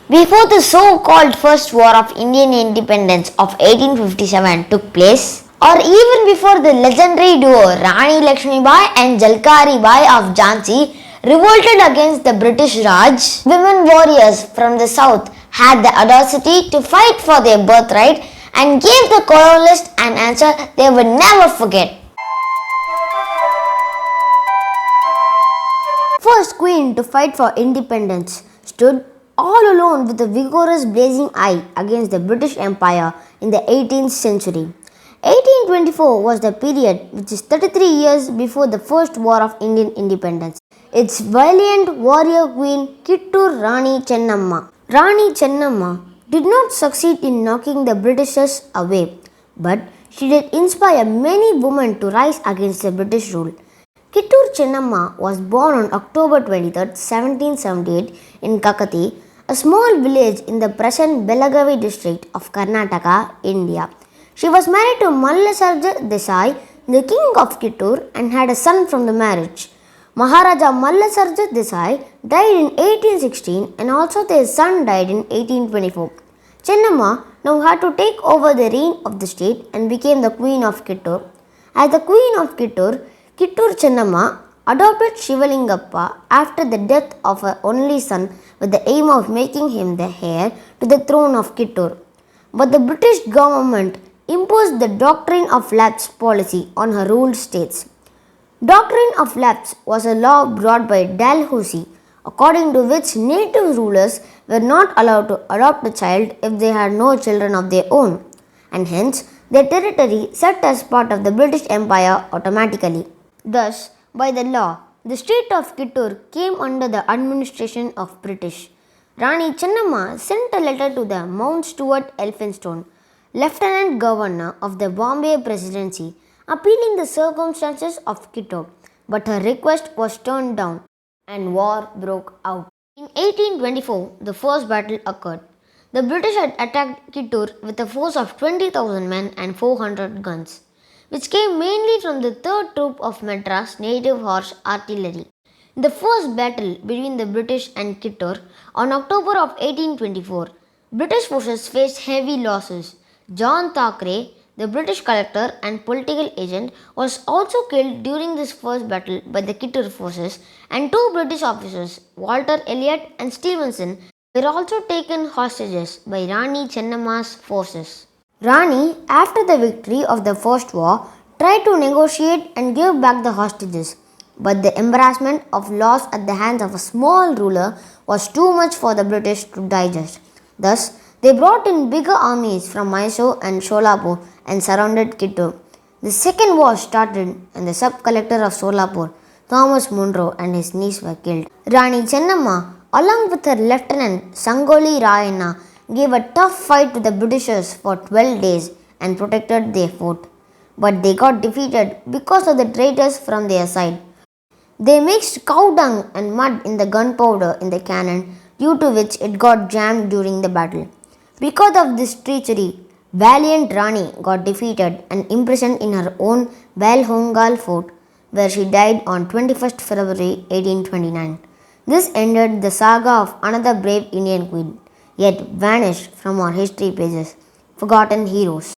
Before the so-called First War of Indian Independence of 1857 took place, or even before the legendary duo Rani Lakshmibai and Jalkari Bai of Jhansi revolted against the British Raj, women warriors from the south had the audacity to fight for their birthright and gave the colonialists an answer they would never forget. First queen to fight for independence stood all alone with a vigorous blazing eye against the British Empire in the 18th century. 1824 was the period which is 33 years before the First War of Indian Independence. Its valiant warrior queen Kittur Rani Chennamma. Rani Chennamma did not succeed in knocking the Britishers away, but she did inspire many women to rise against the British rule. Kittur Chennamma was born on October 23, 1778 in Kakati, a small village in the present Belagavi district of Karnataka, India. She was married to Mallasarja Desai, the king of Kittur, and had a son from the marriage. Maharaja Mallasarja Desai died in 1816 and also their son died in 1824. Chennama now had to take over the reign of the state and became the queen of Kittur. As the queen of Kittur, Kittur Chennamma adopted Shivalingappa after the death of her only son with the aim of making him the heir to the throne of Kittur. But the British government imposed the Doctrine of Lapse policy on her ruled states. Doctrine of Lapse was a law brought by Dalhousie, according to which native rulers were not allowed to adopt a child if they had no children of their own, and hence their territory set as part of the British Empire automatically. Thus, by the law, the state of Kittur came under the administration of British. Rani Chennamma sent a letter to the Mount Stuart Elphinstone, Lieutenant Governor of the Bombay Presidency, appealing the circumstances of Kittur, but her request was turned down and war broke out. In 1824, the first battle occurred. The British had attacked Kittur with a force of 20,000 men and 400 guns, which came mainly from the 3rd Troop of Madras Native Horse Artillery. In the first battle between the British and Kittur on October of 1824, British forces faced heavy losses. John Thackeray, the British collector and political agent, was also killed during this first battle by the Kittur forces, and 2 British officers, Walter Elliot and Stevenson, were also taken hostages by Rani Chennamma's forces. Rani, after the victory of the First War, tried to negotiate and give back the hostages, but the embarrassment of loss at the hands of a small ruler was too much for the British to digest. Thus, they brought in bigger armies from Mysore and Solapur and surrounded Kittur. The second war started and the sub-collector of Solapur, Thomas Munro, and his niece were killed. Rani Chennamma, along with her lieutenant Sangoli Rayana, gave a tough fight to the Britishers for 12 days and protected their fort. But they got defeated because of the traitors from their side. They mixed cow dung and mud in the gunpowder in the cannon, due to which it got jammed during the battle. Because of this treachery, valiant Rani got defeated and imprisoned in her own Belhongal fort, where she died on 21st February 1829. This ended the saga of another brave Indian queen, yet vanished from our history pages, forgotten heroes.